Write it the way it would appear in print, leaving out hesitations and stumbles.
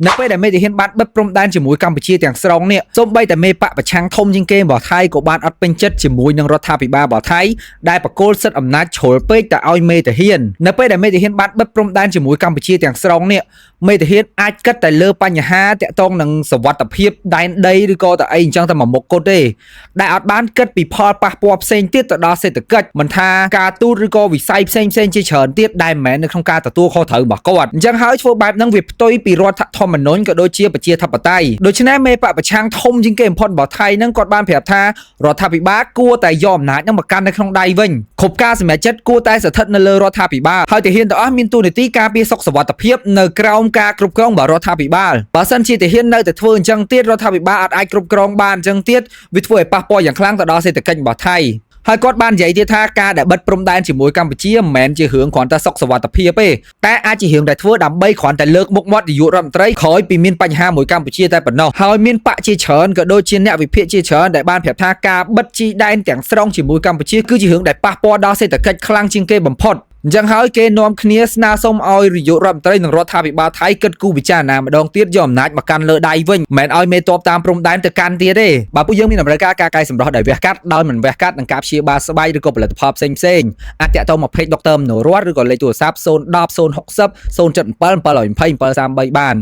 នៅពេលដែលមេតាហ៊ានបានបិទព្រំដែនជាមួយកម្ពុជាទាំងស្រុងនេះសូម្បីតែមេបកប្រឆាំងធំជាងគេរបស់ថៃក៏បានអត់ពេញចិត្តជាមួយនឹងរដ្ឋាភិបាលរបស់ថៃដែលបកគោលសិទ្ធិអំណាចជ្រុលពេកទៅឲ្យមេតាហ៊ាននៅពេលដែលមេតាហ៊ានបានបិទព្រំដែនជាមួយកម្ពុជាទាំងស្រុងនេះមេតាហ៊ានអាចគិតតែលើបញ្ហាតាក់ទងនឹងសវត្ថិភាពដែនដីឬក៏តែអីអញ្ចឹងតែមួយមុខគត់ទេដែលអត់បានគិតពីផលប៉ះពាល់ផ្សេងទៀតទៅដល់សេដ្ឋកិច្ចមិនថាការទូតឬក៏វិស័យផ្សេងជាច្រើនទៀតដែលមិនមែននៅក្នុងការទទួលខុសត្រូវរបស់គាត់អញ្ចឹងហើយធ្វើបែបហ្នឹងវាផ្ទុយពីរដ្ឋធម្មនុញ្ញក៏ដូចជាប្រជាធិបតេយ្យដូច្នេះមេបកប្រឆាំងធំជាងគេបំផុតរបស់ថៃហ្នឹងគាត់បានប្រាប់ថារដ្ឋាភិបាលគួរតែយកអំណាចហ្នឹងមកកាន់នៅក្នុងដៃវិញគ្រប់ការសម្រេចចិត្តគួរតែស្ថិតនៅលើរដ្ឋាភិបាលហើយទាហានទាំងអស់មានតួនាទីការពារសុខសុវត្ថិភាពនៅក្រោមការគ្រប់គ្រងរបស់រដ្ឋាភិបាលបើសិនជាទាហាននៅតែធ្វើអញ្ចឹងទៀតរដ្ឋាភិបាលអាចគ្រប់គ្រងបានអញ្ចឹងទៀតវាធ្វើឲ្យប៉ះពាល់យ៉ាងខ្លាំងទៅដល់សេដ្ឋកិច្ចរបស់ថៃហើយគាត់បាននិយាយទៀតថាការដែលបិទព្រំដែនជាមួយកម្ពុជាមិនមែនជារឿងគ្រាន់តែសុខសុវត្ថិភាពទេតែអាចជារឿងដែលធ្វើដើម្បីគ្រាន់តែលើកមុខមាត់នាយករដ្ឋមន្ត្រីក្រោយពីមានបញ្ហាមួយកម្ពុជាតែប៉ុណ្ណោះហើយមានបកជាច្រើនក៏ដូចជាអ្នកវិភាគជាច្រើនដែលបានប្រាប់ថាការបិទជីដែនទាំងស្រុងជាមួយកម្ពុជាគឺជារឿងដែលប៉ះពាល់ដល់សេដ្ឋកិច្ចខ្លាំងជាងគេបំផុតអញ្ចឹងហើយគេនាំគ្នាស្នើសុំឲ្យនាយករដ្ឋមន្ត្រីនិងរដ្ឋាភិបាលថៃគិតគូរពិចារណាម្ដងទៀតយកអំណាចមកកាន់លើដៃវិញមិនមែនឲ្យមេតបតាមព្រំដែនទៅកាន់ទៀតទេបើពួកយើងមានតម្រូវការការកែសម្រោះដោយវះកាត់ដោយមិនវះកាត់នឹងការព្យាបាលស្បែកឬក៏ផលិតផលផ្សេងអាចតាក់ទងមកពេកដុកទ័រមនោរដ្ឋឬក៏លេខទូរស័ព្ទ010 060 077 720 733បាន